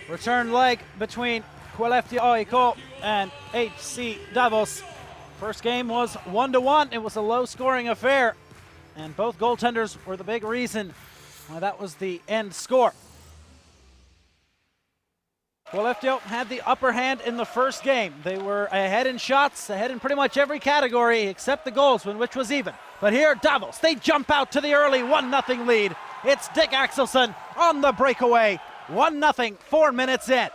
Return leg between Skelleftea AIK and HC Davos. First game was 1-1. It was a low-scoring affair, and both goaltenders were the big reason why that was the end score. Skelleftea had the upper hand in the first game. They were ahead in shots, ahead in pretty much every category except the goals, which was even. But here, Davos, they jump out to the early 1-0 lead. It's Dick Axelsson on the breakaway. 1-0, 4 minutes in.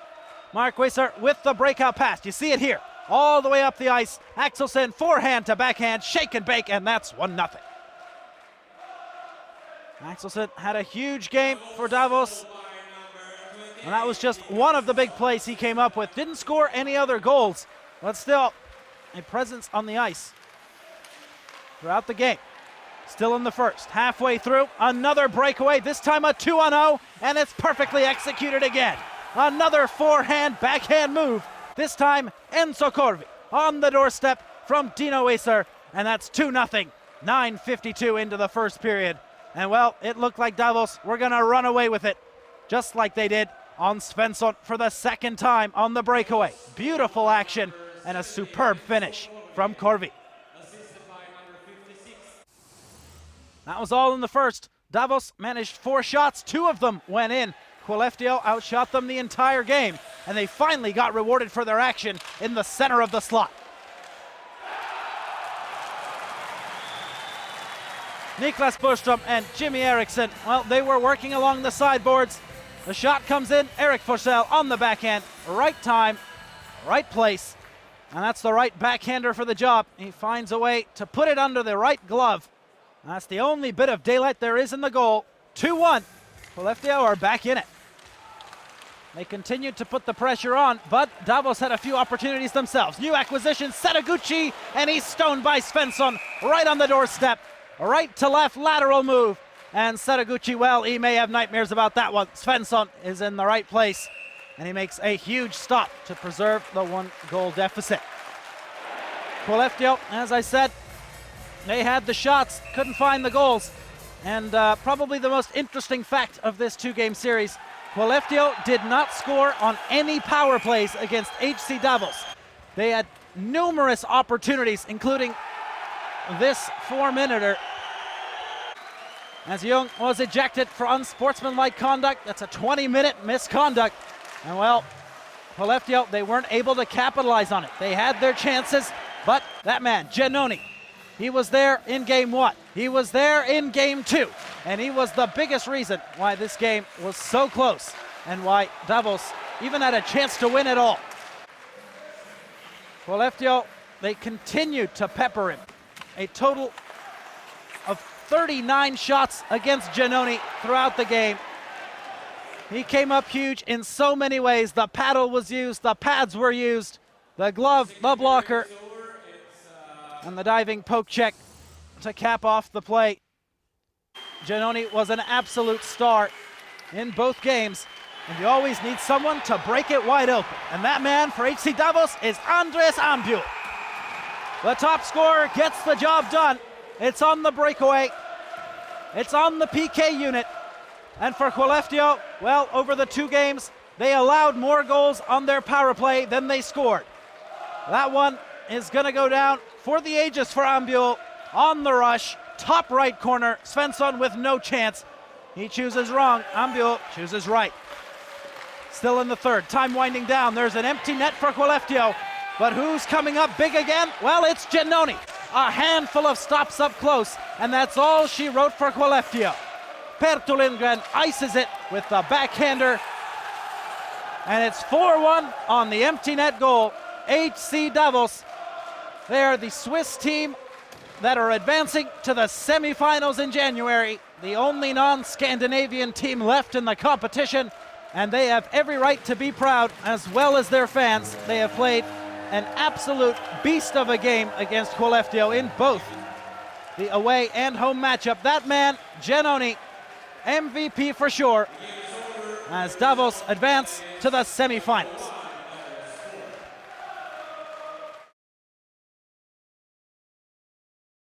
Mark Weiser with the breakout pass. You see it here, all the way up the ice. Axelsson forehand to backhand, shake and bake, and that's 1-0. Axelsson had a huge game for Davos, and that was just one of the big plays he came up with. Didn't score any other goals, but still a presence on the ice throughout the game. Still in the first, halfway through, another breakaway, this time a 2-on-0, and it's perfectly executed again. Another forehand, backhand move, this time Enzo Corvi on the doorstep from Dino Weiser, and that's 2-0, 9:52 into the first period. And well, it looked like Davos were gonna run away with it, just like they did on Svensson for the second time on the breakaway. Beautiful action and a superb finish from Corvi. That was all in the first. Davos managed 4 shots, 2 of them went in. Skelleftea outshot them the entire game, and they finally got rewarded for their action in the center of the slot. Niklas Borström and Jimmy Eriksson, well, they were working along the sideboards. The shot comes in, Erik Forsell on the backhand, right time, right place, and that's the right backhander for the job. He finds a way to put it under the right glove. That's the only bit of daylight there is in the goal. 2-1, Skelleftea are back in it. They continued to put the pressure on, but Davos had a few opportunities themselves. New acquisition, Setaguchi, and he's stoned by Svensson right on the doorstep. Right to left lateral move, and Setaguchi, well, he may have nightmares about that one. Svensson is in the right place, and he makes a huge stop to preserve the 1-goal deficit. Skelleftea, as I said, they had the shots, couldn't find the goals, and probably the most interesting fact of this 2-game series, Skelleftea did not score on any power plays against HC Davos. They had numerous opportunities, including this 4-minuter, as Young was ejected for unsportsmanlike conduct. That's a 20-minute misconduct, and well, Skelleftea, they weren't able to capitalize on it. They had their chances, but that man, Giannoni, he was there in game 1. He was there in game 2, and he was the biggest reason why this game was so close and why Davos even had a chance to win it all. Skelleftea, they continued to pepper him. A total of 39 shots against Giannoni throughout the game. He came up huge in so many ways. The paddle was used, the pads were used, the glove, the blocker, and the diving poke check to cap off the play. Giannoni was an absolute star in both games, and you always need someone to break it wide open. And that man for HC Davos is Andres Ambuel. The top scorer gets the job done. It's on the breakaway. It's on the PK unit. And for Skelleftea, well, over the 2 games, they allowed more goals on their power play than they scored. That one is going to go down for the ages for Ambuel. On the rush, top right corner, Svensson with no chance. He chooses wrong, Ambuel chooses right. Still in the third, time winding down. There's an empty net for Skelleftea. But who's coming up big again? Well, it's Giannoni. A handful of stops up close, and that's all she wrote for Skelleftea. Perttu Lindgren ices it with the backhander, and it's 4-1 on the empty net goal. HC Davos, they are the Swiss team that are advancing to the semifinals in January, the only non-Scandinavian team left in the competition, and they have every right to be proud, as well as their fans. They have played an absolute beast of a game against Skelleftea in both the away and home matchup. That man, Giannoni, MVP for sure, as Davos advance to the semifinals.